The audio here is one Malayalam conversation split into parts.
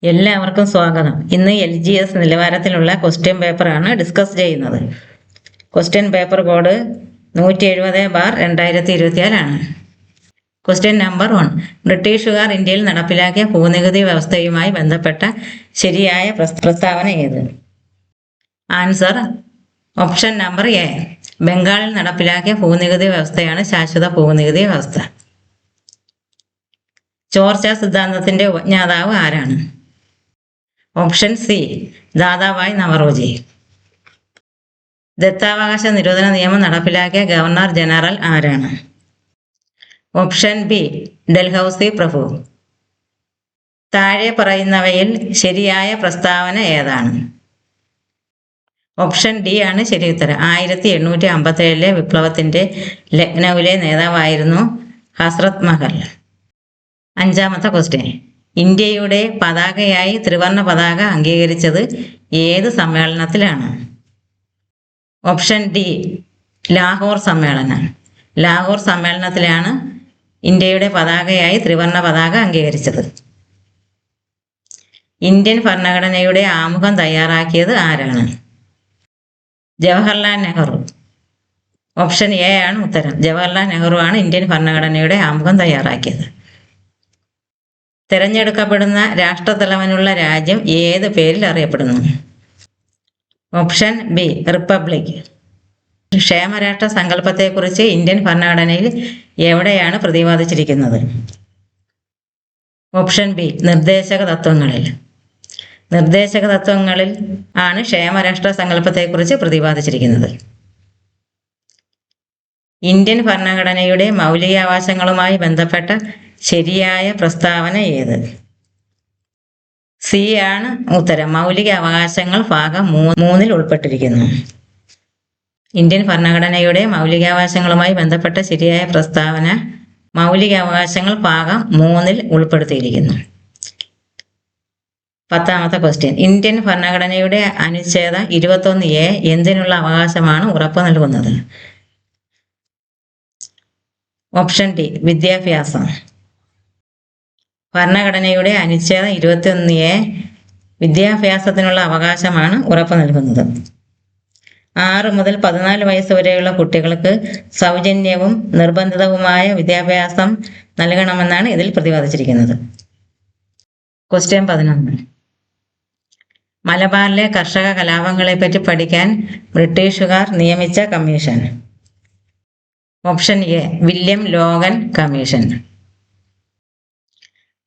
എല്ലാവർക്കും സ്വാഗതം. ഇന്ന് LGS നിലവാരത്തിലുള്ള ക്വസ്റ്റ്യൻ പേപ്പറാണ് ഡിസ്കസ് ചെയ്യുന്നത്. Question paper code 170/2024 question number 1. ബ്രിട്ടീഷുകാർ ഇന്ത്യയിൽ നടപ്പിലാക്കിയ ഭൂനികുതി വ്യവസ്ഥയുമായി ബന്ധപ്പെട്ട ശരിയായ പ്രസ്താവന ഏത്? Answer option number A. ബംഗാളിൽ നടപ്പിലാക്കിയ ഭൂനികുതി വ്യവസ്ഥയാണ് ശാശ്വത ഭൂനികുതി വ്യവസ്ഥ. ചോർച്ചാ സിദ്ധാന്തത്തിന്റെ ഉപജ്ഞാതാവ് ആരാണ്? Option C. ദാദാഭായ് നവറോജി. ദത്താവകാശ നിരോധന നിയമം നടപ്പിലാക്കിയ ഗവർണർ ജനറൽ ആരാണ്? Option B. ഡൽഹൌസി പ്രഭു. താഴെ പറയുന്നവയിൽ ശരിയായ പ്രസ്താവന ഏതാണ്? ഓപ്ഷൻ ഡി ആണ് ശരി ഉത്തരം. 1857 വിപ്ലവത്തിന്റെ ലക്നൌവിലെ നേതാവായിരുന്നു ഹസ്രത് മഹൽ. അഞ്ചാമത്തെ ക്വസ്റ്റ്യൻ. ഇന്ത്യയുടെ പതാകയായി ത്രിവർണ പതാക അംഗീകരിച്ചത് ഏത് സമ്മേളനത്തിലാണ്? Option D. ലാഹോർ സമ്മേളനം. ലാഹോർ സമ്മേളനത്തിലാണ് ഇന്ത്യയുടെ പതാകയായി ത്രിവർണ പതാക അംഗീകരിച്ചത്. ഇന്ത്യൻ ഭരണഘടനയുടെ ആമുഖം തയ്യാറാക്കിയത് ആരാണ്? ജവഹർലാൽ നെഹ്റു. ഓപ്ഷൻ എ ആണ് ഉത്തരം. ജവഹർലാൽ നെഹ്റു ആണ് ഇന്ത്യൻ ഭരണഘടനയുടെ ആമുഖം തയ്യാറാക്കിയത്. തിരഞ്ഞെടുക്കപ്പെടുന്ന രാഷ്ട്രത്തലവനുള്ള രാജ്യം ഏത് പേരിൽ അറിയപ്പെടുന്നു? Option B. റിപ്പബ്ലിക്. ക്ഷേമരാഷ്ട്ര സങ്കല്പത്തെക്കുറിച്ച് ഇന്ത്യൻ ഭരണഘടനയിൽ എവിടെയാണ് പ്രതിപാദിച്ചിരിക്കുന്നത്? Option B. നിർദ്ദേശക തത്വങ്ങളിൽ. നിർദ്ദേശക തത്വങ്ങളിൽ ആണ് ക്ഷേമരാഷ്ട്ര സങ്കല്പത്തെക്കുറിച്ച് പ്രതിപാദിച്ചിരിക്കുന്നത്. ഇന്ത്യൻ ഭരണഘടനയുടെ മൗലികാവകാശങ്ങളുമായി ബന്ധപ്പെട്ട ശരിയായ പ്രസ്താവന ഏത്? സി ആണ് ഉത്തരം. മൗലിക അവകാശങ്ങൾ ഭാഗം 3 ഉൾപ്പെട്ടിരിക്കുന്നു. ഇന്ത്യൻ ഭരണഘടനയുടെ മൗലികാവകാശങ്ങളുമായി ബന്ധപ്പെട്ട ശരിയായ പ്രസ്താവന മൗലിക അവകാശങ്ങൾ ഭാഗം 3 ഉൾപ്പെടുത്തിയിരിക്കുന്നു. 10ാമത്തെ ക്വസ്റ്റ്യൻ. ഇന്ത്യൻ ഭരണഘടനയുടെ അനുച്ഛേദം 21A എന്തിനുള്ള അവകാശമാണ് ഉറപ്പു നൽകുന്നത്? Option D. വിദ്യാഭ്യാസം. ഭരണഘടനയുടെ അനുച്ഛേദം 21A വിദ്യാഭ്യാസത്തിനുള്ള അവകാശമാണ് ഉറപ്പു നൽകുന്നത്. 6 മുതൽ 14 വയസ്സ് വരെയുള്ള കുട്ടികൾക്ക് സൗജന്യവും നിർബന്ധിതവുമായ വിദ്യാഭ്യാസം നൽകണമെന്നാണ് ഇതിൽ പ്രതിപാദിച്ചിരിക്കുന്നത്. ക്വസ്റ്റ്യൻ 11. മലബാറിലെ കർഷക കലാപങ്ങളെപ്പറ്റി പഠിക്കാൻ ബ്രിട്ടീഷുകാർ നിയമിച്ച commission. Option A. William Logan commission.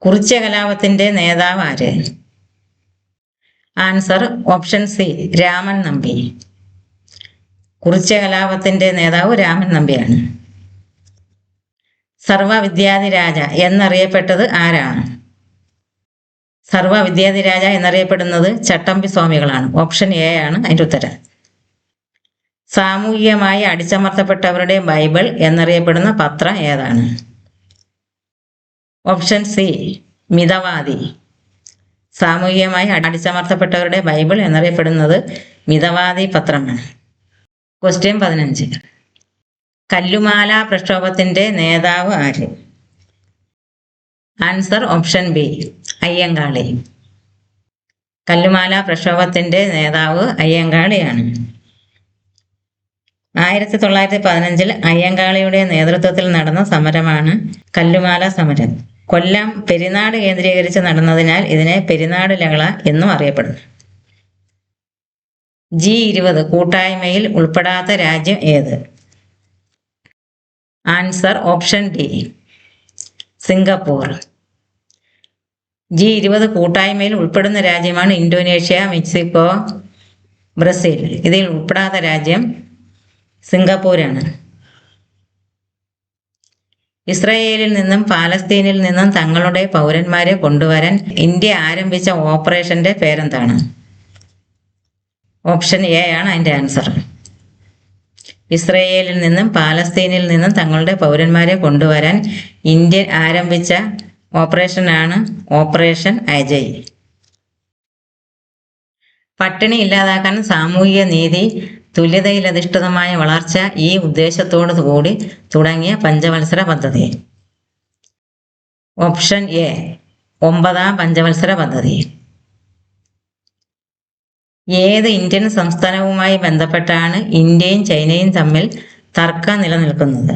കുറിച്യ കലാപത്തിന്റെ നേതാവ് ആര്? Answer option C. Raman Nambi. കുറിച്യ കലാപത്തിന്റെ നേതാവ് രാമൻ നമ്പിയാണ്. സർവവിദ്യാധിരാജ എന്നറിയപ്പെട്ടത് ആരാണ്? സർവവിദ്യാധിരാജ എന്നറിയപ്പെടുന്നത് ചട്ടമ്പി സ്വാമികളാണ്. ഓപ്ഷൻ എ ആണ് അതിൻ്റെ ഉത്തരം. സാമൂഹികമായി അടിച്ചമർത്തപ്പെട്ടവരുടെ ബൈബിൾ എന്നറിയപ്പെടുന്ന പത്രം ഏതാണ്? Option C. മിതവാദി. സാമൂഹികമായി അടിച്ചമർത്തപ്പെട്ടവരുടെ ബൈബിൾ എന്നറിയപ്പെടുന്നത് മിതവാദി പത്രമാണ്. ക്വസ്റ്റ്യൻ 15. കല്ലുമാല പ്രക്ഷോഭത്തിന്റെ നേതാവ് ആര്? Answer option B. അയ്യങ്കാളി. കല്ലുമാല പ്രക്ഷോഭത്തിന്റെ നേതാവ് അയ്യങ്കാളിയാണ്. 1915 അയ്യങ്കാളിയുടെ നേതൃത്വത്തിൽ നടന്ന സമരമാണ് കല്ലുമാല സമരം. കൊല്ലം പെരിനാട് കേന്ദ്രീകരിച്ച് നടന്നതിനാൽ ഇതിനെ പെരിനാട് ലഹള എന്നും അറിയപ്പെടുന്നു. G20 കൂട്ടായ്മയിൽ ഉൾപ്പെടാത്ത രാജ്യം ഏത്? Answer option D. Singapore. G20 കൂട്ടായ്മയിൽ ഉൾപ്പെടുന്ന രാജ്യമാണ് ഇന്തോനേഷ്യ, മെക്സിക്കോ, ബ്രസീൽ. ഇതിൽ ഉൾപ്പെടാത്ത രാജ്യം സിംഗപ്പൂരാണ്. ഇസ്രയേലിൽ നിന്നും പാലസ്തീനിൽ നിന്നും തങ്ങളുടെ പൗരന്മാരെ കൊണ്ടുവരാൻ ഇന്ത്യ ആരംഭിച്ച ഓപ്പറേഷന്റെ പേരെന്താണ്? ഓപ്ഷൻ എ ആണ് അതിൻ്റെ ആൻസർ. ഇസ്രയേലിൽ നിന്നും പാലസ്തീനിൽ നിന്നും തങ്ങളുടെ പൗരന്മാരെ കൊണ്ടുവരാൻ ഇന്ത്യ ആരംഭിച്ച ഓപ്പറേഷനാണ് ഓപ്പറേഷൻ അജയ്. പട്ടിണി ഇല്ലാതാക്കാൻ സാമൂഹിക നീതി തുല്യതയിലധിഷ്ഠിതമായ വളർച്ച ഈ ഉദ്ദേശത്തോടു കൂടി തുടങ്ങിയ പഞ്ചവത്സര പദ്ധതി. Option A. 9ാം പഞ്ചവത്സര പദ്ധതി. ഏത് ഇന്ത്യൻ സംസ്ഥാനവുമായി ബന്ധപ്പെട്ടാണ് ഇന്ത്യയും ചൈനയും തമ്മിൽ തർക്കം നിലനിൽക്കുന്നത്?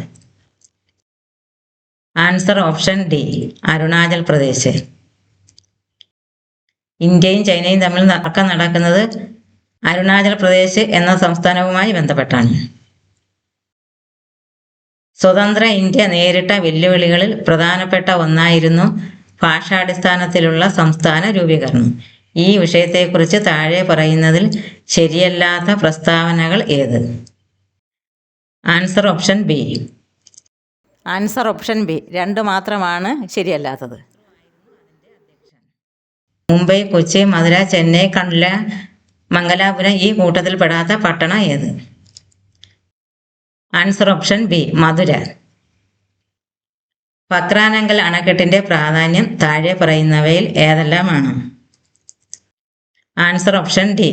Answer option D, Arunachal Pradesh. ഇന്ത്യയും ചൈനയും തമ്മിൽ തർക്കം നടക്കുന്നത് അരുണാചൽ പ്രദേശ് എന്ന സംസ്ഥാനവുമായി ബന്ധപ്പെട്ടാണ്. സ്വതന്ത്ര ഇന്ത്യ നേരിട്ട വെല്ലുവിളികളിൽ പ്രധാനപ്പെട്ട ഒന്നായിരുന്നു ഭാഷാടിസ്ഥാനത്തിലുള്ള സംസ്ഥാന രൂപീകരണം. ഈ വിഷയത്തെക്കുറിച്ച് താഴെ പറയുന്നതിൽ ശരിയല്ലാത്ത പ്രസ്താവനകൾ ഏത്? Answer option B. Answer option B, 2 മാത്രമാണ് ശരിയല്ലാത്തത്. മുംബൈ, കൊച്ചി, മധുര, ചെന്നൈ, കണ്ല, മംഗലാപുരം ഈ കൂട്ടത്തിൽപ്പെടാത്ത പട്ടണം ഏത്? ആൻസർ ഓപ്ഷൻ ബി, മധുര. പക്രാനങ്കൽ അണക്കെട്ടിന്റെ പ്രാധാന്യം താഴെ പറയുന്നവയിൽ ഏതെല്ലാമാണ്? Answer option D,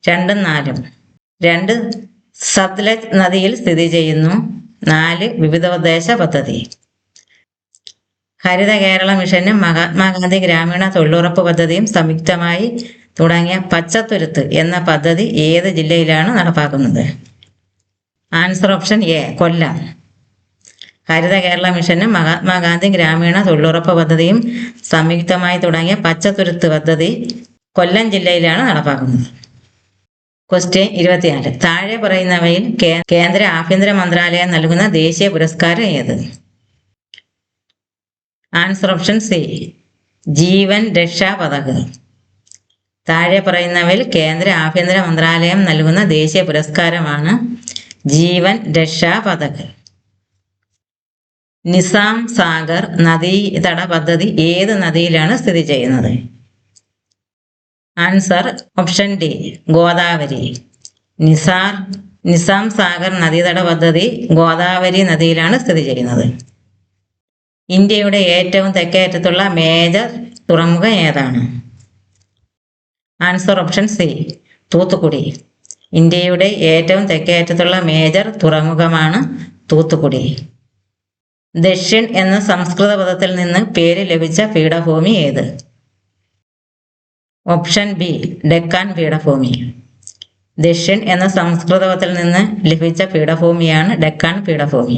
2ഉം 4ഉം. 2 സത്ലജ് നദിയിൽ സ്ഥിതി ചെയ്യുന്നു. 4 വിവിധോദ്ദേശ പദ്ധതി. ഹരിത കേരള മിഷനും മഹാത്മാഗാന്ധി ഗ്രാമീണ തൊഴിലുറപ്പ് പദ്ധതിയും സംയുക്തമായി തുടങ്ങിയ പച്ചത്തുരുത്ത് എന്ന പദ്ധതി ഏത് ജില്ലയിലാണ് നടപ്പാക്കുന്നത്? ആൻസർ ഓപ്ഷൻ എ, കൊല്ലം. ഹരിത കേരള മിഷനും മഹാത്മാഗാന്ധി ഗ്രാമീണ തൊഴിലുറപ്പ് പദ്ധതിയും സംയുക്തമായി തുടങ്ങിയ പച്ചത്തുരുത്ത് പദ്ധതി കൊല്ലം ജില്ലയിലാണ് നടപ്പാക്കുന്നത്. ക്വസ്റ്റ്യൻ 24. താഴെ പറയുന്നവയിൽ കേന്ദ്ര ആഭ്യന്തര മന്ത്രാലയം നൽകുന്ന ദേശീയ പുരസ്കാരം ഏത്? ആൻസർ ഓപ്ഷൻ സി, ജീവൻ രക്ഷാ പതക്. താഴെ പറയുന്നവയിൽ കേന്ദ്ര ആഭ്യന്തര മന്ത്രാലയം നൽകുന്ന ദേശീയ പുരസ്കാരമാണ് ജീവൻ രക്ഷാ പതക്. നിസാം സാഗർ നദീതട പദ്ധതി ഏത് നദിയിലാണ് സ്ഥിതി ചെയ്യുന്നത്? Answer option D, Godavari. Nizam Sagar നദീതട പദ്ധതി ഗോദാവരി നദിയിലാണ് സ്ഥിതി ചെയ്യുന്നത്. ഇന്ത്യയുടെ ഏറ്റവും തെക്കേയറ്റത്തുള്ള മേജർ തുറമുഖം ഏതാണ്? Answer option C, Thoothukudi. ഇന്ത്യയുടെ ഏറ്റവും തെക്കേയറ്റത്തുള്ള മേജർ തുറമുഖമാണ് തൂത്തുക്കുടി. ദക്ഷിൺ എന്ന സംസ്കൃത പദത്തിൽ നിന്ന് പേര് ലഭിച്ച പീഠഭൂമി ഏത്? ഓപ്ഷൻ ബി, ഡെക്കാൻ പീഠഭൂമി. ദക്ഷിൺ എന്ന സംസ്കൃത പദത്തിൽ നിന്ന് ലഭിച്ച പീഠഭൂമിയാണ് ഡെക്കാൻ പീഠഭൂമി.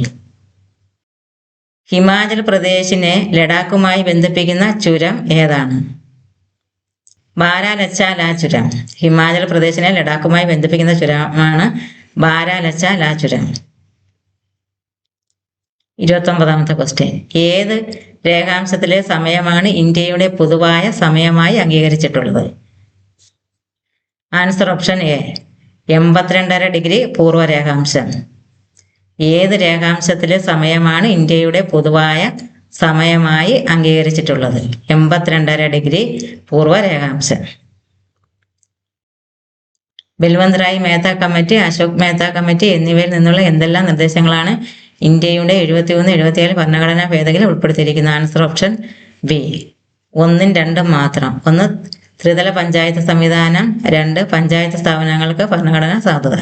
ഹിമാചൽ പ്രദേശിനെ ലഡാക്കുമായി ബന്ധിപ്പിക്കുന്ന ചുരം ഏതാണ്? ബാരാലച്ചാല ചുരം. ഹിമാചൽ പ്രദേശിനെ ലഡാക്കുമായി ബന്ധിപ്പിക്കുന്ന ചുരമാണ് ബാരാലച്ചാല ചുരം. 29ാമത്തെ ക്വസ്റ്റ്യൻ. ഏത് രേഖാംശത്തിലെ സമയമാണ് ഇന്ത്യയുടെ പൊതുവായ സമയമായി അംഗീകരിച്ചിട്ടുള്ളത്? ആൻസർ ഓപ്ഷൻ എ, 82.5 ഡിഗ്രി പൂർവ്വ രേഖാംശം. ഏത് രേഖാംശത്തിലെ സമയമാണ് ഇന്ത്യയുടെ പൊതുവായ സമയമായി അംഗീകരിച്ചിട്ടുള്ളത്? 82.5 ഡിഗ്രി പൂർവ്വ രേഖാംശം. ബൽവന്ത് റായ് മേത്ത കമ്മിറ്റി, അശോക് മേത്ത കമ്മിറ്റി എന്നിവയിൽ നിന്നുള്ള എന്തെല്ലാം നിർദ്ദേശങ്ങളാണ് ഇന്ത്യയുടെ 71, 77 ഭരണഘടനാ ഭേദഗതിയിൽ ഉൾപ്പെടുത്തിയിരിക്കുന്നത്? ആൻസർ ഓപ്ഷൻ ബി, 1ഉം 2ഉം മാത്രം. 1 ത്രിതല പഞ്ചായത്ത് സംവിധാനം, 2 പഞ്ചായത്ത് സ്ഥാപനങ്ങൾക്ക് ഭരണഘടനാ സാധുത.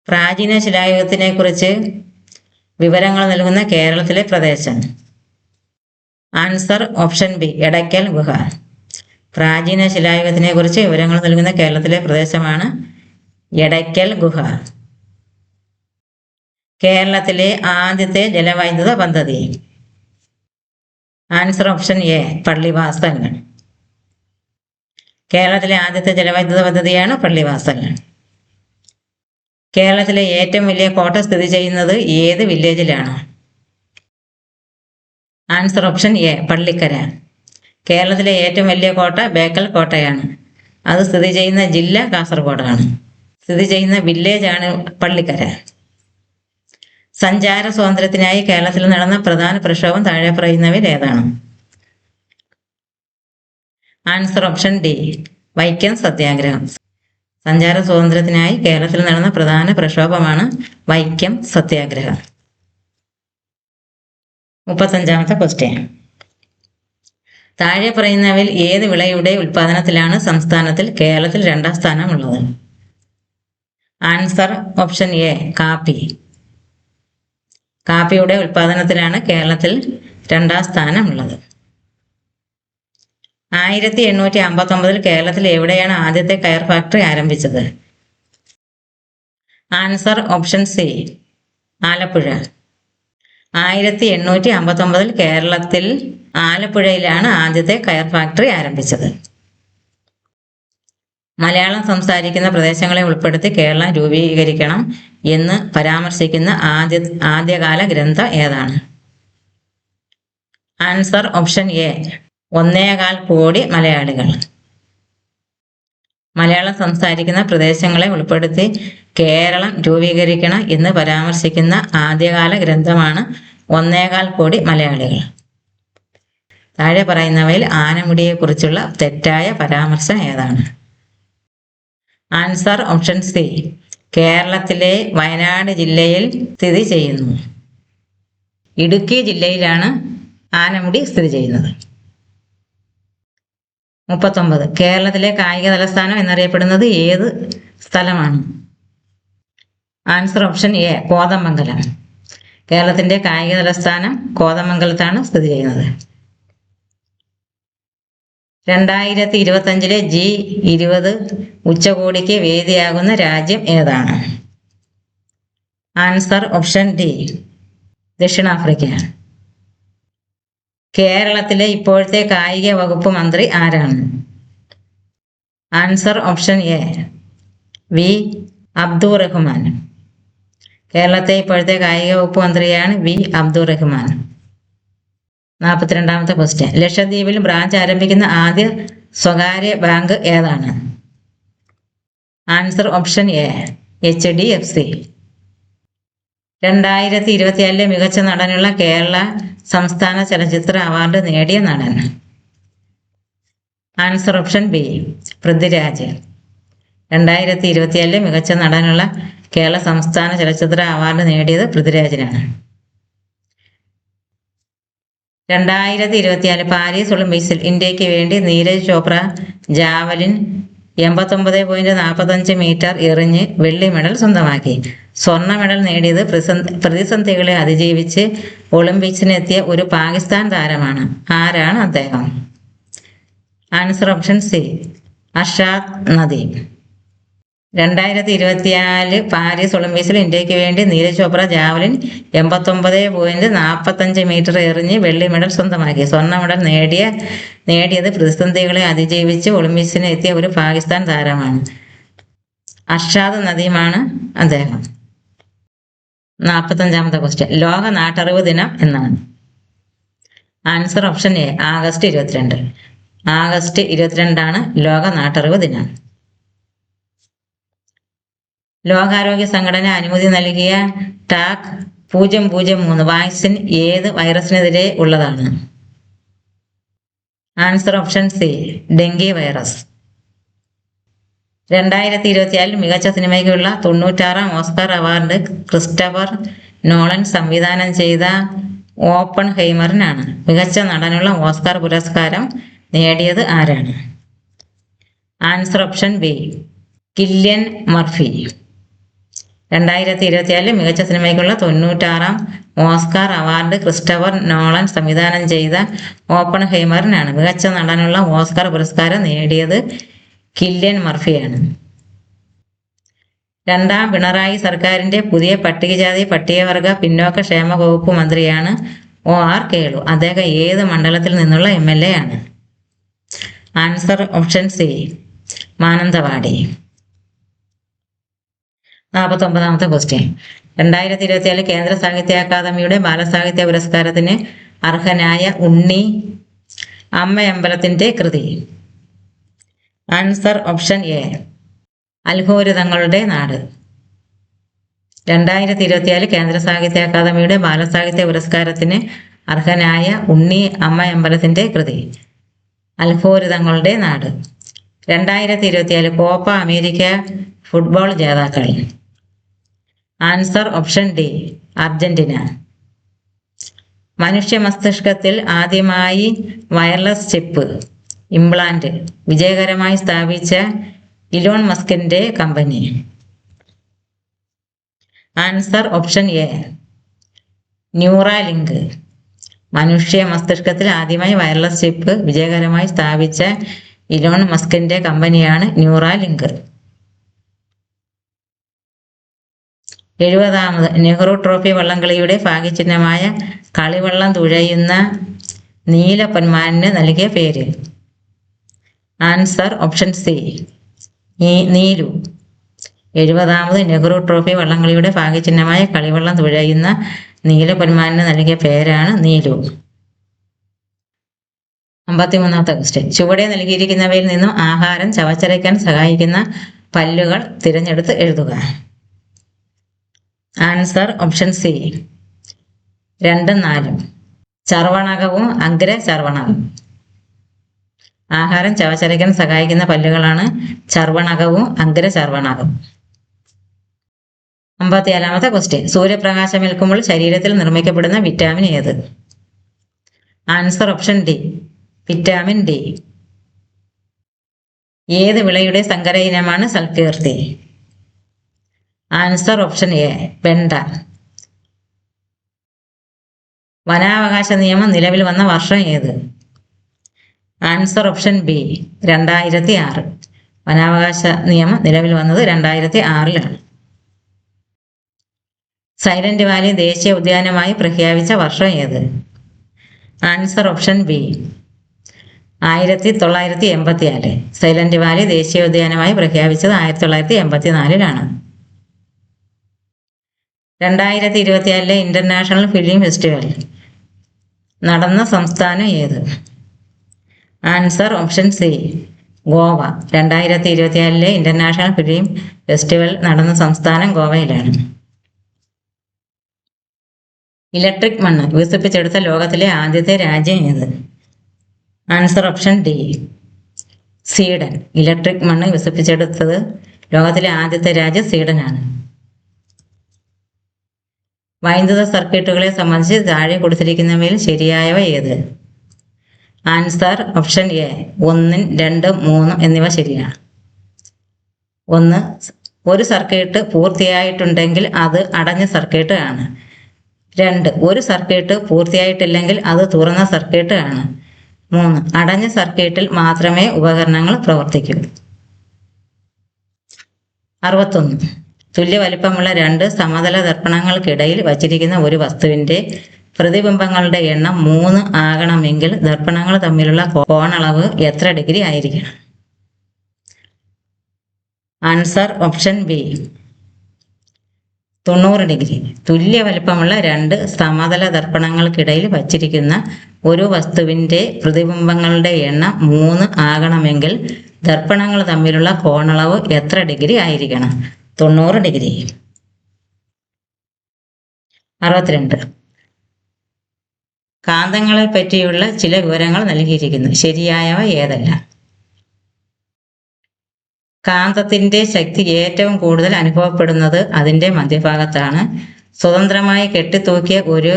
പ്രാചീന ശിലായുഗത്തിനെ കുറിച്ച് വിവരങ്ങൾ നൽകുന്ന കേരളത്തിലെ പ്രദേശം? ആൻസർ ഓപ്ഷൻ ബി, എടയ്ക്കൽ ഗുഹ. പ്രാചീന ശിലായുഗത്തിനെ കുറിച്ച് വിവരങ്ങൾ നൽകുന്ന കേരളത്തിലെ പ്രദേശമാണ് എടയ്ക്കൽ ഗുഹ. കേരളത്തിലെ ആദ്യത്തെ ജലവൈദ്യുത പദ്ധതി? Answer option A, Pallivasal. കേരളത്തിലെ ആദ്യത്തെ ജലവൈദ്യുത പദ്ധതിയാണ് പള്ളിവാസൽ. കേരളത്തിലെ ഏറ്റവും വലിയ കോട്ട സ്ഥിതി ചെയ്യുന്നത് ഏത് വില്ലേജിലാണ്? Answer option A, Pallikkara. കേരളത്തിലെ ഏറ്റവും വലിയ കോട്ട ബേക്കൽ കോട്ടയാണ്. അത് സ്ഥിതി ചെയ്യുന്ന ജില്ല കാസർഗോഡാണ്. സ്ഥിതി ചെയ്യുന്ന വില്ലേജാണ് പള്ളിക്കര. സഞ്ചാര സ്വാതന്ത്ര്യത്തിനായി കേരളത്തിൽ നടന്ന പ്രധാന പ്രക്ഷോഭം താഴെ പറയുന്നവയിൽ ഏതാണ്? ആൻസർ ഓപ്ഷൻ ഡി, വൈക്കം സത്യാഗ്രഹം. സഞ്ചാര സ്വാതന്ത്ര്യത്തിനായി കേരളത്തിൽ നടന്ന പ്രധാന പ്രക്ഷോഭമാണ് വൈക്കം സത്യാഗ്രഹം. 35ാമത്തെ ക്വസ്റ്റ്യൻ. താഴെ പറയുന്നവയിൽ ഏത് വിളയുടെ ഉൽപാദനത്തിലാണ് സംസ്ഥാനത്തിൽ കേരളത്തിൽ 2ാം സ്ഥാനമുള്ളത്? ആൻസർ ഓപ്ഷൻ എ, കാപ്പി. കാപ്പിയുടെ ഉൽപാദനത്തിലാണ് കേരളത്തിൽ 2ാം സ്ഥാനമുള്ളത്. 1859 കേരളത്തിൽ എവിടെയാണ് ആദ്യത്തെ കയർ ഫാക്ടറി ആരംഭിച്ചത്? Answer option C, Alappuzha. 1859 കേരളത്തിൽ ആലപ്പുഴയിലാണ് ആദ്യത്തെ കയർ ഫാക്ടറി ആരംഭിച്ചത്. മലയാളം സംസാരിക്കുന്ന പ്രദേശങ്ങളെ ഉൾപ്പെടുത്തി കേരളം രൂപീകരിക്കണം എന്ന് പരാമർശിക്കുന്ന ആദ്യകാല ഗ്രന്ഥം ഏതാണ്? ആൻസർ ഓപ്ഷൻ എ, 1.25 കോടി മലയാളികൾ. മലയാളം സംസാരിക്കുന്ന പ്രദേശങ്ങളെ ഉൾപ്പെടുത്തി കേരളം രൂപീകരിക്കണം എന്ന് പരാമർശിക്കുന്ന ആദ്യകാല ഗ്രന്ഥമാണ് 1.25 കോടി മലയാളികൾ. താഴെ പറയുന്നവയിൽ ആനമുടിയെക്കുറിച്ചുള്ള തെറ്റായ പരാമർശം ഏതാണ്? ആൻസർ ഓപ്ഷൻ സി, കേരളത്തിലെ വയനാട് ജില്ലയിൽ സ്ഥിതി ചെയ്യുന്നു. ഇടുക്കി ജില്ലയിലാണ് ആനമുടി സ്ഥിതി ചെയ്യുന്നത്. 39. കേരളത്തിലെ കായിക തലസ്ഥാനം എന്നറിയപ്പെടുന്നത് ഏത് സ്ഥലമാണ്? Answer option A, Kothamangalam. കേരളത്തിന്റെ കായിക തലസ്ഥാനം കോതമംഗലത്താണ് സ്ഥിതി ചെയ്യുന്നത്. 2025 G20 ഉച്ചകോടിക്ക് വേദിയാകുന്ന രാജ്യം ഏതാണ്? ആൻസർ ഓപ്ഷൻ ഡി, ദക്ഷിണാഫ്രിക്ക. കേരളത്തിലെ ഇപ്പോഴത്തെ കായിക വകുപ്പ് മന്ത്രി ആരാണ്? Answer option A, V Abdurahiman. കേരളത്തെ ഇപ്പോഴത്തെ കായിക വകുപ്പ് മന്ത്രിയാണ് വി അബ്ദുറഹ്മാൻ. 42ാമത്തെ ക്വസ്റ്റ്യൻ. ലക്ഷദ്വീപിൽ ബ്രാഞ്ച് ആരംഭിക്കുന്ന ആദ്യ സ്വകാര്യ ബാങ്ക് ഏതാണ്? Answer option A, HDFC. 2024 മികച്ച നടനുള്ള കേരള സംസ്ഥാന ചലച്ചിത്ര അവാർഡ് നേടിയ നടൻ? Answer option B, Prithviraj. 2024 മികച്ച നടനുള്ള കേരള സംസ്ഥാന ചലച്ചിത്ര അവാർഡ് നേടിയത് പൃഥ്വിരാജിനാണ്. 2024 പാരീസ് ഒളിമ്പിക്സിൽ ഇന്ത്യക്ക് വേണ്ടി നീരജ് ചോപ്ര ജാവലിൻ 89.45 മീറ്റർ എറിഞ്ഞ് വെള്ളി മെഡൽ സ്വന്തമാക്കി. സ്വർണ്ണ മെഡൽ നേടിയത് പ്രതിസന്ധികളെ അതിജീവിച്ച് ഒളിമ്പിക്സിനെത്തിയ ഒരു പാകിസ്ഥാൻ താരമാണ്. ആരാണ് അദ്ദേഹം? Answer option C, Arshad Nadeem. 2024 Paris ഒളിമ്പിക്സിൽ ഇന്ത്യക്ക് വേണ്ടി നീരജ് ചോപ്ര ജാവലിൻ 89.45 മീറ്റർ എറിഞ്ഞ് വെള്ളി മെഡൽ സ്വന്തമാക്കി. സ്വർണ്ണ മെഡൽ നേടിയത് പ്രതിസന്ധികളെ അതിജീവിച്ച് ഒളിമ്പിക്സിന് എത്തിയ ഒരു പാകിസ്ഥാൻ താരമാണ്. അർഷാദ് നദീമാണ് അദ്ദേഹം. 45ാമത്തെ ക്വസ്റ്റ്യൻ. ലോക നാട്ടറിവ് ദിനം എന്നാണ്? Answer option A, August 22. August 22 ലോക നാട്ടറിവ് ദിനം. ലോകാരോഗ്യ സംഘടന അനുമതി നൽകിയ ടാക് 003 വാക്സിൻ ഏത് വൈറസിനെതിരെ ഉള്ളതാണ്? Answer option C, dengue virus. 2024 മികച്ച സിനിമയ്ക്കുള്ള 96ാം ഓസ്കാർ അവാർഡ് ക്രിസ്റ്റഫർ നോളൻ സംവിധാനം ചെയ്ത ഓപ്പൺഹൈമറിനാണ്. മികച്ച നടനുള്ള ഓസ്കാർ പുരസ്കാരം നേടിയത് ആരാണ്? Answer option B, Kylian Murphy. 2024 മികച്ച സിനിമയ്ക്കുള്ള 96ാം ഓസ്കാർ അവാർഡ് ക്രിസ്റ്റഫർ നോളൻ സംവിധാനം ചെയ്ത ഓപ്പൺഹൈമറിനാണ്. മികച്ച നടനുള്ള ഓസ്കാർ പുരസ്കാരം നേടിയത് കില്ലിയൻ മർഫിയാണ്. 2ാം പിണറായി സർക്കാരിന്റെ പുതിയ പട്ടികജാതി പട്ടികവർഗ പിന്നോക്ക ക്ഷേമ വകുപ്പ് മന്ത്രിയാണ് OR കേളു. അദ്ദേഹം ഏത് മണ്ഡലത്തിൽ നിന്നുള്ള MLA ആണ്? Answer option C, Mananthavady. 49ാമത്തെ ക്വസ്റ്റ്യൻ. 2024 കേന്ദ്ര സാഹിത്യ അക്കാദമിയുടെ ബാലസാഹിത്യ പുരസ്കാരത്തിന് അർഹനായ ഉണ്ണി അമ്മയമ്പലത്തിന്റെ കൃതി? ആൻസർ ഓപ്ഷൻ എ, അത്ഭുതങ്ങളുടെ നാട്. 2024 കേന്ദ്ര സാഹിത്യ അക്കാദമിയുടെ ബാലസാഹിത്യ പുരസ്കാരത്തിന് അർഹനായ ഉണ്ണി അമ്മയമ്പലത്തിന്റെ കൃതി? അത്ഭുതങ്ങളുടെ നാട്. 2024 കോപ്പ അമേരിക്ക ഫുട്ബോൾ ജേതാക്കൾ? Answer option D, Argentina. മനുഷ്യ മസ്തിഷ്കത്തിൽ ആദ്യമായി വയർലെസ് ചിപ്പ് ഇംപ്ലാന്റ് വിജയകരമായി സ്ഥാപിച്ച ഇലോൺ മസ്കിന്റെ കമ്പനി? Answer option A, Neuralink. മനുഷ്യ മസ്തിഷ്കത്തിൽ ആദ്യമായി വയർലെസ് ചിപ്പ് വിജയകരമായി സ്ഥാപിച്ച ഇലോൺ മസ്കിന്റെ കമ്പനിയാണ് ന്യൂറാലിങ്ക്. 70ാമത് നെഹ്റു ട്രോഫി വള്ളംകളിയുടെ ഭാഗ്യചിഹ്നമായ കളിവള്ളം തുഴയുന്ന നീലപ്പൊന്മാനിന് നൽകിയ പേര്. Answer option C, Neelu. 70ാമത് നെഹ്റു ട്രോഫി വള്ളംകളിയുടെ ഭാഗ്യചിഹ്നമായ കളിവള്ളം തുഴയുന്ന നീലപ്പൊന്മാനിന് നൽകിയ പേരാണ് നീലു. 53ാമത്തെ ക്വസ്റ്റ്യൻ. ചുവടെ നൽകിയിരിക്കുന്നവയിൽ നിന്നും ആഹാരം ചവച്ചരയ്ക്കാൻ സഹായിക്കുന്ന പല്ലുകൾ തിരഞ്ഞെടുത്ത് എഴുതുക. ആൻസർ ഓപ്ഷൻ സി, 2ഉം 4ഉം. ചർവണകവും അഗ്രചർവണകം. ആഹാരം ചവച്ചരയ്ക്കാൻ സഹായിക്കുന്ന പല്ലുകളാണ് ചർവണകവും അഗ്രചർവണകവും. 54ാമത്തെ ക്വസ്റ്റ്യൻ. സൂര്യപ്രകാശം ഏൽക്കുമ്പോൾ ശരീരത്തിൽ നിർമ്മിക്കപ്പെടുന്ന വിറ്റാമിൻ ഏത്? Answer option D, vitamin D. ഏത് വിളയുടെ സങ്കര ഇനമാണ് സൽകീർത്തി? ആൻസർ ഓപ്ഷൻ എ, വെണ്ട. വനാവകാശ നിയമം നിലവിൽ വന്ന വർഷം ഏത്? Answer option B, 2006. വനാവകാശ നിയമം നിലവിൽ വന്നത് 2006-ലാണ്. സൈലന്റ് വാലി ദേശീയ ഉദ്യാനമായി പ്രഖ്യാപിച്ച വർഷം ഏത്? Answer option B, 1984. Silent Valley ദേശീയ ഉദ്യാനമായി പ്രഖ്യാപിച്ചത് 1984-ലാണ്. 2024 ഇന്റർനാഷണൽ ഫിലിം ഫെസ്റ്റിവൽ നടന്ന സംസ്ഥാനം ഏത്? Answer option C, Goa. 2024 international film festival നടന്ന സംസ്ഥാനം ഗോവയിലാണ്. ഇലക്ട്രിക് മണ്ണ് വികസിപ്പിച്ചെടുത്ത ലോകത്തിലെ ആദ്യത്തെ രാജ്യം ഏത്? Answer option D, Sweden. Electric മണ്ണ് വികസിപ്പിച്ചെടുത്തത് ലോകത്തിലെ ആദ്യത്തെ രാജ്യം സ്വീഡനാണ്. വൈദ്യുത സർക്യൂട്ടുകളെ സംബന്ധിച്ച് താഴെ കൊടുത്തിരിക്കുന്നവയിൽ ശരിയായവ ഏത്? ആൻസർ ഓപ്ഷൻ എ, 1, 2, 3 എന്നിവ ശരിയാണ്. 1. ഒരു സർക്യൂട്ട് പൂർത്തിയായിട്ടുണ്ടെങ്കിൽ അത് അടഞ്ഞ സർക്യൂട്ട് ആണ്. 2. ഒരു സർക്യൂട്ട് പൂർത്തിയായിട്ടില്ലെങ്കിൽ അത് തുറന്ന സർക്യൂട്ട് ആണ്. 3. അടഞ്ഞ സർക്യൂട്ടിൽ മാത്രമേ ഉപകരണങ്ങൾ പ്രവർത്തിക്കൂ. 61. തുല്യ വലിപ്പമുള്ള 2 സമതല ദർപ്പണങ്ങൾക്കിടയിൽ വച്ചിരിക്കുന്ന ഒരു വസ്തുവിന്റെ പ്രതിബിംബങ്ങളുടെ എണ്ണം 3 ആകണമെങ്കിൽ ദർപ്പണങ്ങൾ തമ്മിലുള്ള കോണളവ് എത്ര ഡിഗ്രി ആയിരിക്കണം? Answer option B, 90 degree. തുല്യ വലിപ്പമുള്ള 2 സമതല ദർപ്പണങ്ങൾക്കിടയിൽ വച്ചിരിക്കുന്ന ഒരു വസ്തുവിന്റെ പ്രതിബിംബങ്ങളുടെ എണ്ണം 3 ആകണമെങ്കിൽ ദർപ്പണങ്ങൾ തമ്മിലുള്ള കോണളവ് എത്ര ഡിഗ്രി ആയിരിക്കണം? 90 ഡിഗ്രി. 62. കാന്തങ്ങളെ പറ്റിയുള്ള ചില വിവരങ്ങൾ നൽകിയിരിക്കുന്നു. ശരിയായവ ഏതെല്ലാം? കാന്തത്തിന്റെ ശക്തി ഏറ്റവും കൂടുതൽ അനുഭവപ്പെടുന്നത് അതിന്റെ മധ്യഭാഗത്താണ്. സ്വതന്ത്രമായി കെട്ടിത്തൂക്കിയ ഒരു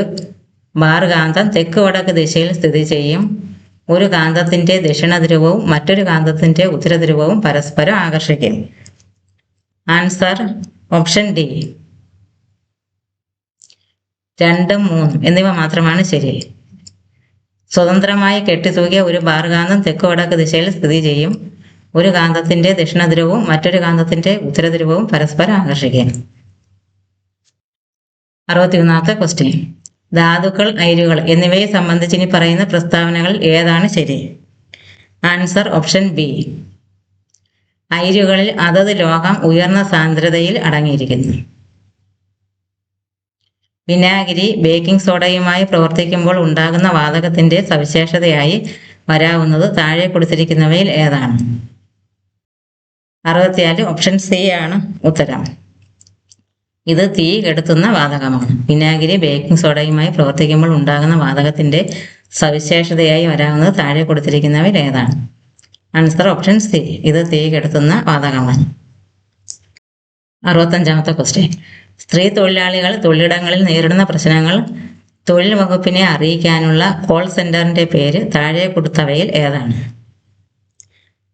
ബാർ കാന്തം തെക്ക് വടക്ക് ദിശയിൽ സ്ഥിതി ചെയ്യും. ഒരു കാന്തത്തിന്റെ ദക്ഷിണധ്രുവവും മറ്റൊരു കാന്തത്തിന്റെ ഉത്തരധ്രുവവും പരസ്പരം ആകർഷിക്കും. ആൻസർ ഓപ്ഷൻ ഡി, 2, 3 എന്നിവ മാത്രമാണ് ശരി. സ്വതന്ത്രമായി കെട്ടിത്തൂക്കിയ ഒരു ബാർ കാന്തം തെക്ക് വടക്ക് ദിശയിൽ സ്ഥിതി ചെയ്യും. ഒരു കാന്തത്തിന്റെ ദക്ഷിണധ്രുവവും മറ്റൊരു കാന്തത്തിന്റെ ഉത്തരധ്രുവവും പരസ്പരം ആകർഷിക്കും. 61ാമത്തെ ക്വസ്റ്റ്യൻ. ധാതുക്കൾ, അയിരുകൾ എന്നിവയെ സംബന്ധിച്ച് ഇനി പറയുന്ന പ്രസ്താവനകൾ ഏതാണ് ശരി? ആൻസർ ഓപ്ഷൻ ബി, അയിരുകളിൽ അതത് ലോഹം ഉയർന്ന സാന്ദ്രതയിൽ അടങ്ങിയിരിക്കുന്നു. വിനാഗിരി ബേക്കിംഗ് സോഡയുമായി പ്രവർത്തിക്കുമ്പോൾ ഉണ്ടാകുന്ന വാതകത്തിന്റെ സവിശേഷതയായി വരാവുന്നത് താഴെ കൊടുത്തിരിക്കുന്നവയിൽ ഏതാണ്? 64 ഓപ്ഷൻ സി ആണ് ഉത്തരം. ഇത് തീ കെടുത്തുന്ന വാതകമാണ്. വിനാഗിരി ബേക്കിംഗ് സോഡയുമായി പ്രവർത്തിക്കുമ്പോൾ ഉണ്ടാകുന്ന വാതകത്തിന്റെ സവിശേഷതയായി വരാവുന്നത് താഴെ കൊടുത്തിരിക്കുന്നവയിൽ ഏതാണ്? ആൻസർ ഓപ്ഷൻ സി, ഇത് തീ കെടുത്തുന്ന വാതകമാണ്. 65ാമത്തെ ക്വസ്റ്റ്യൻ. സ്ത്രീ തൊഴിലാളികൾ തൊഴിലിടങ്ങളിൽ നേരിടുന്ന പ്രശ്നങ്ങൾ തൊഴിൽ വകുപ്പിനെ അറിയിക്കാനുള്ള കോൾ സെന്ററിന്റെ പേര് താഴെ കൊടുത്തവയിൽ ഏതാണ്?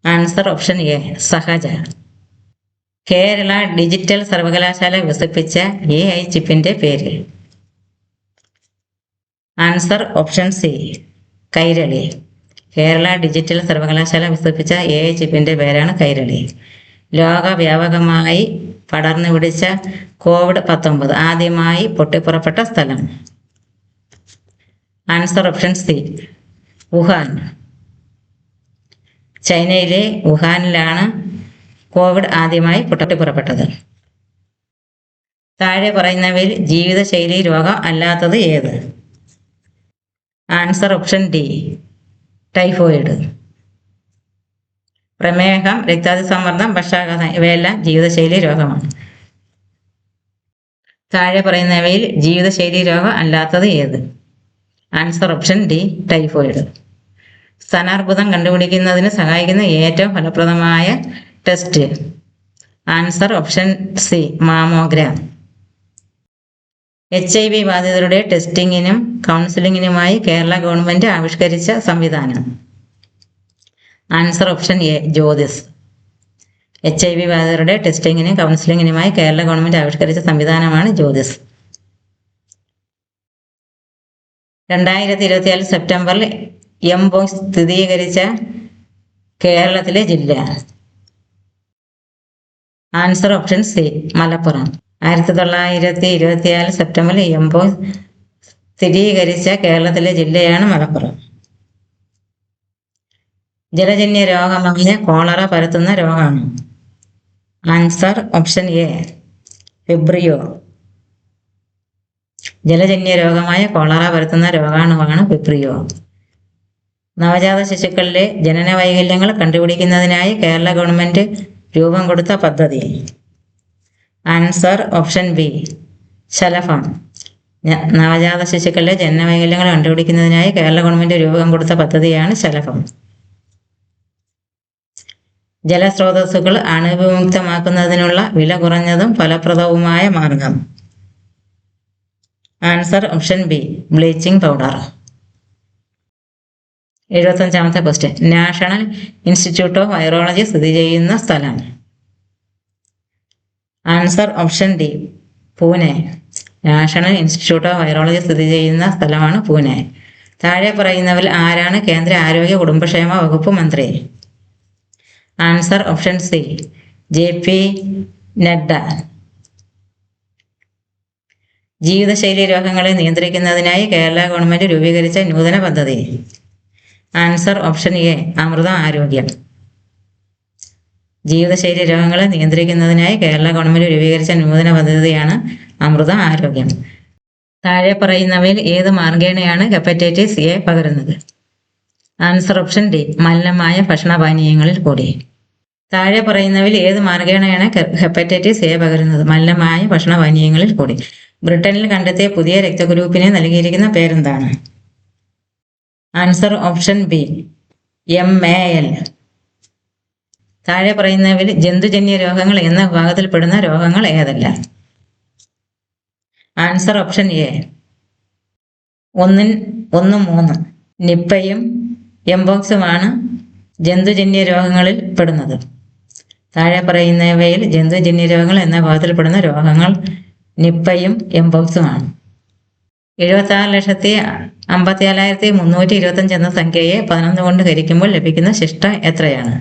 Answer option A, Sahaja. Kerala digital സർവകലാശാല വികസിപ്പിച്ച AI ചിപ്പിന്റെ പേര്? Answer option C Kairali. Kerala digital സർവകലാശാല വികസിപ്പിച്ച AI ചിപ്പിന്റെ പേരാണ് കൈരളി. ലോകവ്യാപകമായി പടർന്നു പിടിച്ച COVID-19 ആദ്യമായി പൊട്ടിപ്പുറപ്പെട്ട സ്ഥലം. Answer option C Wuhan. ചൈനയിലെ വുഹാനിലാണ് കോവിഡ് ആദ്യമായി പൊട്ടിപ്പുറപ്പെട്ടത്. താഴെ പറയുന്നവയിൽ ജീവിതശൈലി രോഗം അല്ലാത്തത് ഏത്? Answer option D typhoid. പ്രമേഹം, രക്താതിസമ്മർദ്ദം, പക്ഷാഘാതം ഇവയെല്ലാം ജീവിതശൈലി രോഗമാണ്. താഴെ പറയുന്നവയിൽ ജീവിതശൈലി രോഗം അല്ലാത്തത് ഏത്? Answer option D typhoid. സ്തനാർബുദം കണ്ടുപിടിക്കുന്നതിന് സഹായിക്കുന്ന ഏറ്റവും ഫലപ്രദമായ test. Answer option C mammogram. HIV ബാധിതരുടെ ടെസ്റ്റിങ്ങിനും കൗൺസിലിങ്ങിനുമായി കേരള ഗവൺമെന്റ് ആവിഷ്കരിച്ച സംവിധാനം. Answer option A Jyothis. HIV ബാധിതരുടെ ടെസ്റ്റിങ്ങിനും കൗൺസിലിങ്ങിനുമായി കേരള ഗവൺമെന്റ് ആവിഷ്കരിച്ച സംവിധാനമാണ് ജ്യോതിസ്. 2024 സെപ്റ്റംബറിൽ എംപോക്സ് സ്ഥിരീകരിച്ച കേരളത്തിലെ ജില്ല. Answer option C Malappuram. 1924 സെപ്റ്റംബറിൽ എംപോക്സ് സ്ഥിരീകരിച്ച കേരളത്തിലെ ജില്ലയാണ് മലപ്പുറം. ജലജന്യ രോഗമായ കോളറ പരത്തുന്ന രോഗമാണ്. Answer option A vibrio. ജലജന്യ രോഗമായ കോളറ പരത്തുന്ന രോഗാണുവാണ് ഫിബ്രിയോ. നവജാത ശിശുക്കളിലെ ജനന വൈകല്യങ്ങൾ കണ്ടുപിടിക്കുന്നതിനായി കേരള ഗവൺമെന്റ് രൂപം കൊടുത്ത പദ്ധതി. Answer option B Shalabham. നവജാത ശിശുക്കളിലെ ജനന വൈകല്യങ്ങൾ കണ്ടുപിടിക്കുന്നതിനായി കേരള ഗവൺമെന്റ് രൂപം കൊടുത്ത പദ്ധതിയാണ് ശലഭം. ജലസ്രോതസ്സുകൾ അണുവിമുക്തമാക്കുന്നതിനുള്ള വില കുറഞ്ഞതും ഫലപ്രദവുമായ മാർഗം. Answer option B bleaching powder. 75ാമത്തെ question. National institute of virology സ്ഥിതി ചെയ്യുന്ന സ്ഥലം. Answer option D Pune. National institute of virology സ്ഥിതി ചെയ്യുന്ന സ്ഥലമാണ് പൂനെ. താഴെ പറയുന്നവരിൽ ആരാണ് കേന്ദ്ര ആരോഗ്യ കുടുംബക്ഷേമ വകുപ്പ് മന്ത്രി? Answer option C JP Nadda. ജീവിതശൈലി രോഗങ്ങളെ നിയന്ത്രിക്കുന്നതിനായി കേരള ഗവൺമെന്റ് രൂപീകരിച്ച നൂതന പദ്ധതി. ആൻസർ ഓപ്ഷൻ എ അമൃത ആരോഗ്യം. ജീവിതശൈലി രോഗങ്ങളെ നിയന്ത്രിക്കുന്നതിനായി കേരള ഗവൺമെന്റ് രൂപീകരിച്ച നൂതന പദ്ധതിയാണ് അമൃത ആരോഗ്യം. താഴെ പറയുന്നവയിൽ ഏത് മാർഗേണയാണ് ഹെപ്പറ്റൈറ്റിസ് A പകരുന്നത്? ആൻസർ ഓപ്ഷൻ ഡി മലിനമായ ഭക്ഷണപാനീയങ്ങളിൽ കൂടി. താഴെ പറയുന്നവയിൽ ഏത് മാർഗേണയാണ് ഹെപ്പറ്റൈറ്റിസ് A പകരുന്നത്? മലിനമായ ഭക്ഷണപാനീയങ്ങളിൽ കൂടി. ബ്രിട്ടനിൽ കണ്ടെത്തിയ പുതിയ രക്തഗ്രൂപ്പിനെ നൽകിയിരിക്കുന്ന പേരെന്താണ്? Answer option B MAL. താഴെ പറയുന്നവയിൽ ജന്തുജന്യ രോഗങ്ങൾ എന്ന വിഭാഗത്തിൽപ്പെടുന്ന രോഗങ്ങൾ ഏതല്ല? Answer option A 1, 3. നിപ്പയും എംപോക്സുമാണ് ജന്തുജന്യ രോഗങ്ങളിൽ പെടുന്നത്. താഴെ പറയുന്നവയിൽ ജന്തുജന്യ രോഗങ്ങൾ എന്ന വിഭാഗത്തിൽപ്പെടുന്ന രോഗങ്ങൾ നിപ്പയും എംപോക്സുമാണ്. 76,54,325 എന്ന സംഖ്യയെ 11 കൊണ്ട് ഹരിക്കുമ്പോൾ ലഭിക്കുന്ന ശിഷ്ടം എത്രയാണ്?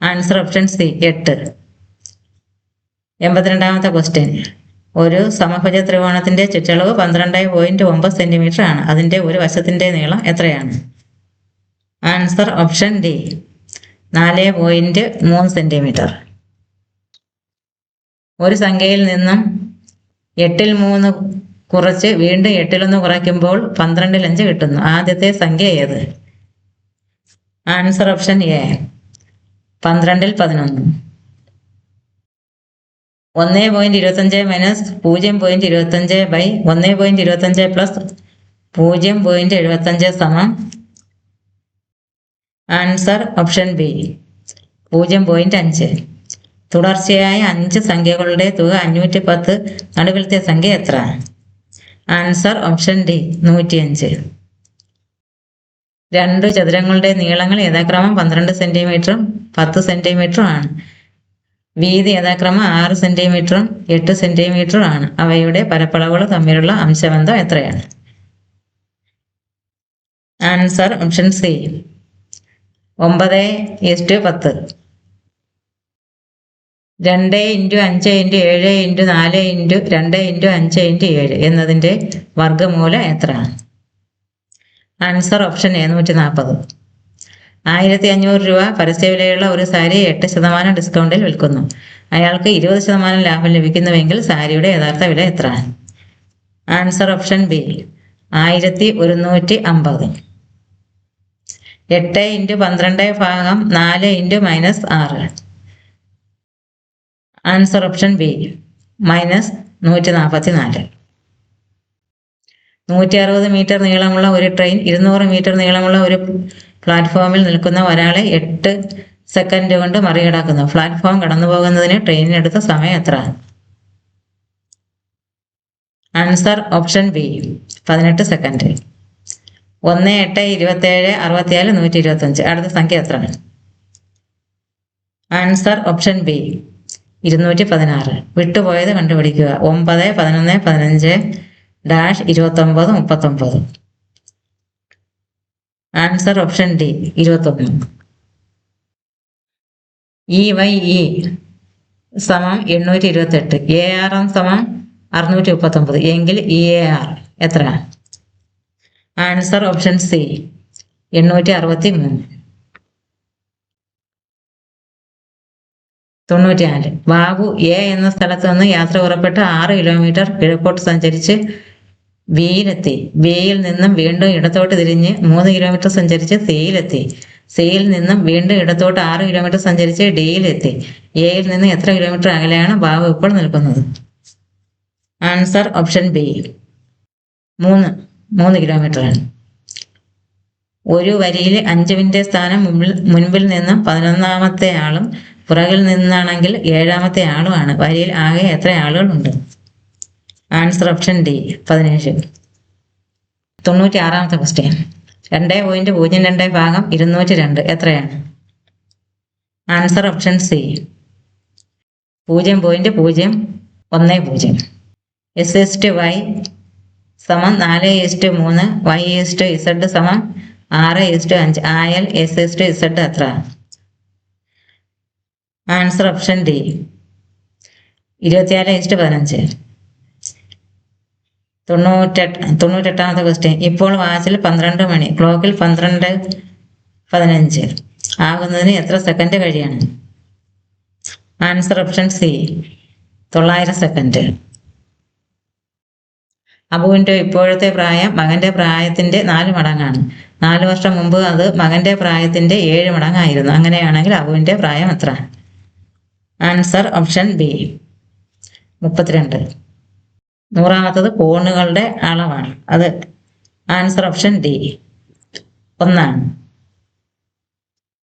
Answer option C 8. 82ാമത്തെ ക്വസ്റ്റ്യൻ. ഒരു സമഭുജ ത്രികോണത്തിന്റെ ചുറ്റളവ് 12.9 സെന്റിമീറ്റർ ആണ്. അതിന്റെ ഒരു വശത്തിന്റെ നീളം എത്രയാണ്? Answer option D 4.3 centimetre. ഒരു സംഖ്യയിൽ നിന്നും 8ൽ 3 കുറച്ച് വീണ്ടും 8ൽ 1 കുറയ്ക്കുമ്പോൾ 12ൽ 5 കിട്ടുന്നു. ആദ്യത്തെ സംഖ്യ ഏത്? ആൻസർ ഓപ്ഷൻ എ 12ൽ 11. 1.25 മൈനസ് 0.25 ബൈ 1.25 പ്ലസ് 0.75 സമം. Answer option B 0.5. തുടർച്ചയായ 5 സംഖ്യകളുടെ തുക 510. നടുവിലത്തെ സംഖ്യ എത്ര? Answer option D 105. 2 ചതുരങ്ങളുടെ നീളങ്ങൾ യഥാക്രമം 12 സെന്റിമീറ്ററും 10 സെന്റിമീറ്ററും ആണ്. വീതി യഥാക്രമം 6 സെന്റിമീറ്ററും 8 സെന്റിമീറ്ററും ആണ്. അവയുടെ പരപ്പളവുകൾ തമ്മിലുള്ള അംശബന്ധം എത്രയാണ്? Answer option C 9:10. 2x5x7x2x5x7 എന്നതിൻ്റെ വർഗ്ഗമൂലം എത്ര? Answer option A 140. 1500 രൂപ പരസ്യവിലയുള്ള ഒരു സാരി 8% ഡിസ്കൗണ്ടിൽ വിൽക്കുന്നു. അയാൾക്ക് 20% ലാഭം ലഭിക്കുന്നുവെങ്കിൽ സാരിയുടെ യഥാർത്ഥ വില എത്ര? Answer option B 1150. 8x12/4x-6. Answer option B -144. 160 metre നീളമുള്ള ഒരു ട്രെയിൻ 200 മീറ്റർ നീളമുള്ള ഒരു പ്ലാറ്റ്ഫോമിൽ നിൽക്കുന്ന ഒരാളെ 8 സെക്കൻഡ് കൊണ്ട് മറികടക്കുന്നു. പ്ലാറ്റ്ഫോം കടന്നു പോകുന്നതിന് ട്രെയിനിനെടുത്ത സമയം എത്ര? Answer option B 18 second. 1, 8, 27, 67, 125. അടുത്ത സംഖ്യ എത്ര? Answer option B 216. വിട്ടുപോയത് കണ്ടുപിടിക്കുക. 9, 11, 15, -29, 39. Answer option D 21. EYE സമം 828. ARM സമം 639 എങ്കിൽ EAR എത്ര? Answer option C 863. 94. Babu A എന്ന സ്ഥലത്ത് നിന്ന് യാത്ര പുറപ്പെട്ട് 6 കിലോമീറ്റർ കിഴക്കോട്ട് സഞ്ചരിച്ച് ബിയിലെത്തി. ബിയിൽ നിന്നും വീണ്ടും ഇടത്തോട്ട് തിരിഞ്ഞ് 3 കിലോമീറ്റർ സഞ്ചരിച്ച് സിയിലെത്തി. സിയിൽ നിന്നും വീണ്ടും ഇടത്തോട്ട് 6 കിലോമീറ്റർ സഞ്ചരിച്ച് ഡിയിലെത്തി. എയിൽ നിന്ന് എത്ര കിലോമീറ്റർ അകലെയാണ് ബാബു ഇപ്പോൾ നിൽക്കുന്നത്? ആൻസർ ഓപ്ഷൻ ബി 3 കിലോമീറ്ററാണ്. ഒരു വരിയിൽ 5-ന്റെ സ്ഥാനം മുൻപിൽ നിന്നും 11ാമത്തെ ആളും പുറകിൽ നിന്നാണെങ്കിൽ 7ാമത്തെ ആളുമാണ്. വരിയിൽ ആകെ എത്ര ആളുകളുണ്ട്? Answer option D 17. 96ാമത്തെ ക്വസ്റ്റ്യൻ. 2.02/202 എത്രയാണ്? Answer option C 0.010. S/Y സമം 4:3, Y/Z സമം 6:5 ആയാൽ S/Z എത്ര? Answer option D 24:15. 98ാമത്തെ ക്വസ്റ്റ്യൻ. ഇപ്പോൾ വാച്ചിൽ 12 മണി, ക്ലോക്കിൽ 12:15 ആകുന്നതിന് എത്ര സെക്കൻഡ് കഴിയണം? Answer option C 900 second. അബുവിൻ്റെ ഇപ്പോഴത്തെ പ്രായം മകന്റെ പ്രായത്തിന്റെ 4 മടങ്ങാണ്. 4 വർഷം മുമ്പ് അത് മകന്റെ പ്രായത്തിന്റെ 7 മടങ്ങായിരുന്നു. അങ്ങനെയാണെങ്കിൽ അബുവിന്റെ പ്രായം എത്ര? Answer option B 32. 100ാമത്തത് കോണുകളുടെ അളവാണ്. അത് ആൻസർ ഓപ്ഷൻ ഡി 1 ആണ്.